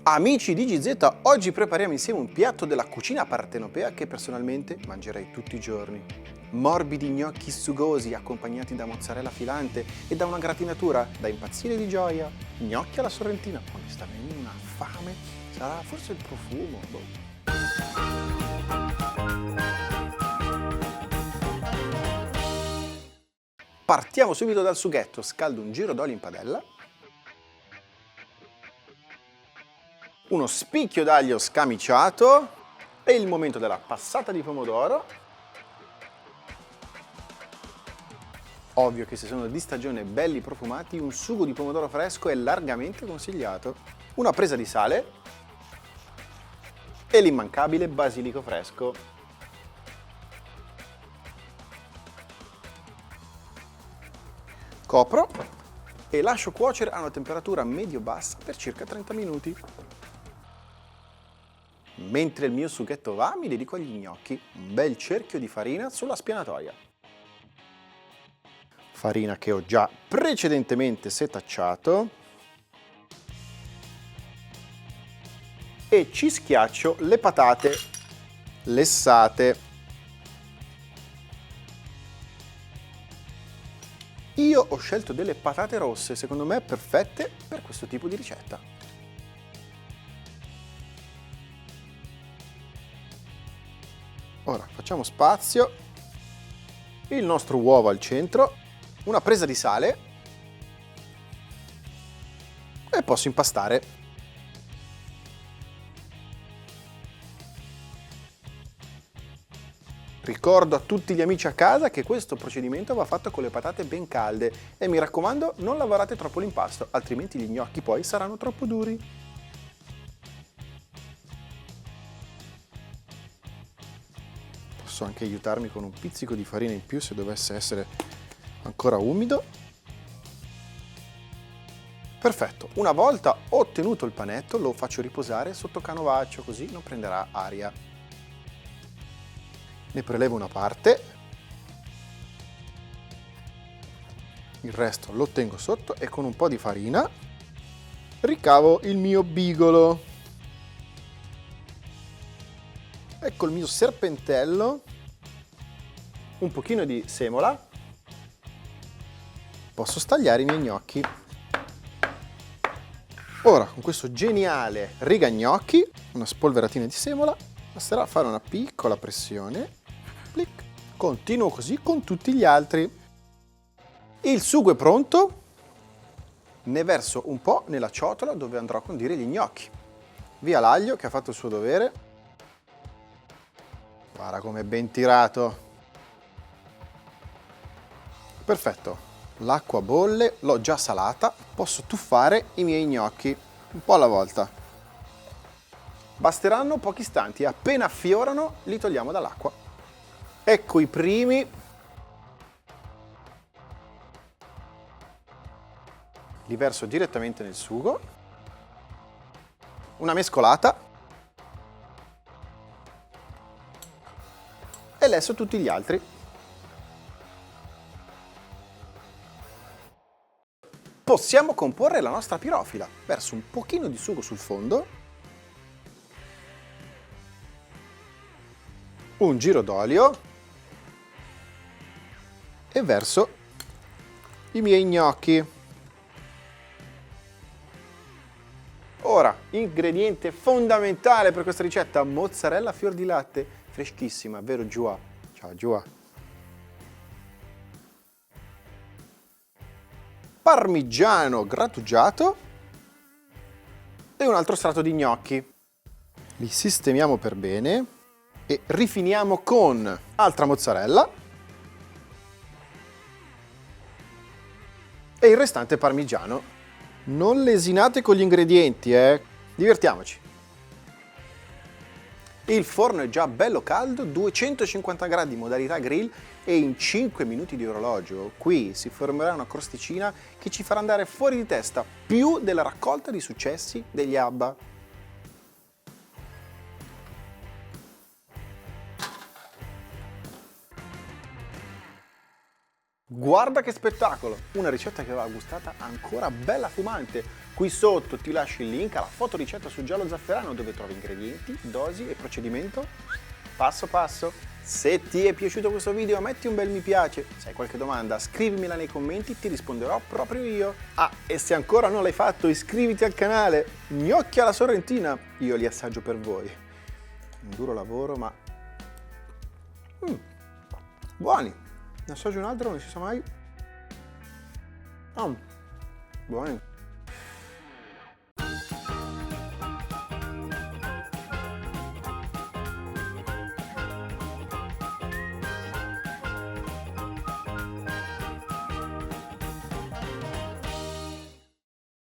Amici di GZ, oggi prepariamo insieme un piatto della cucina partenopea che personalmente mangerei tutti i giorni. Morbidi gnocchi sugosi accompagnati da mozzarella filante e da una gratinatura da impazzire di gioia. Gnocchi alla sorrentina, onestamente una fame, sarà forse il profumo. Partiamo subito dal sughetto, scaldo un giro d'olio in padella. Uno spicchio d'aglio scamiciato e il momento della passata di pomodoro. Ovvio che se sono di stagione belli profumati, un sugo di pomodoro fresco è largamente consigliato. Una presa di sale e l'immancabile basilico fresco. Copro e lascio cuocere a una temperatura medio-bassa per circa 30 minuti. Mentre il mio sughetto va, mi dedico agli gnocchi. Un bel cerchio di farina sulla spianatoia. Farina che ho già precedentemente setacciato. E ci schiaccio le patate lessate. Io ho scelto delle patate rosse, secondo me perfette per questo tipo di ricetta. Ora facciamo spazio, il nostro uovo al centro, una presa di sale e posso impastare. Ricordo a tutti gli amici a casa che questo procedimento va fatto con le patate ben calde e mi raccomando non lavorate troppo l'impasto, altrimenti gli gnocchi poi saranno troppo duri. Posso anche aiutarmi con un pizzico di farina in più se dovesse essere ancora umido. Perfetto, una volta ottenuto il panetto lo faccio riposare sotto canovaccio così non prenderà aria. Ne prelevo una parte, il resto lo tengo sotto e con un po' di farina ricavo il mio bigolo. Ecco il mio serpentello, un pochino di semola, posso stagliare i miei gnocchi. Ora con questo geniale riga gnocchi, una spolveratina di semola, basterà fare una piccola pressione, clic. Continuo così con tutti gli altri. Il sugo è pronto, ne verso un po' nella ciotola dove andrò a condire gli gnocchi. Via l'aglio che ha fatto il suo dovere. Guarda com'è ben tirato. Perfetto, l'acqua bolle, l'ho già salata, posso tuffare i miei gnocchi, un po' alla volta. Basteranno pochi istanti, appena affiorano li togliamo dall'acqua. Ecco i primi. Li verso direttamente nel sugo. Una mescolata. E lesso tutti gli altri. Possiamo comporre la nostra pirofila. Verso un pochino di sugo sul fondo, un giro d'olio e verso i miei gnocchi. Ora, ingrediente fondamentale per questa ricetta, mozzarella a fior di latte, freschissima, vero Giua? Ciao Giua. Parmigiano grattugiato e un altro strato di gnocchi. Li sistemiamo per bene e rifiniamo con altra mozzarella e il restante parmigiano. Non lesinate con gli ingredienti, divertiamoci. Il forno è già bello caldo, 250 gradi modalità grill e in 5 minuti di orologio qui si formerà una crosticina che ci farà andare fuori di testa, più della raccolta di successi degli ABBA. Guarda che spettacolo! Una ricetta che va gustata ancora bella fumante. Qui sotto ti lascio il link alla fotoricetta su giallo zafferano dove trovi ingredienti, dosi e procedimento passo passo. Se ti è piaciuto questo video metti un bel mi piace, se hai qualche domanda scrivimela nei commenti, ti risponderò proprio io. Ah, e se ancora non l'hai fatto iscriviti al canale, gnocchi alla sorrentina, io li assaggio per voi. Un duro lavoro ma... buoni! Ne assaggio un altro, non si sa mai. Buoni.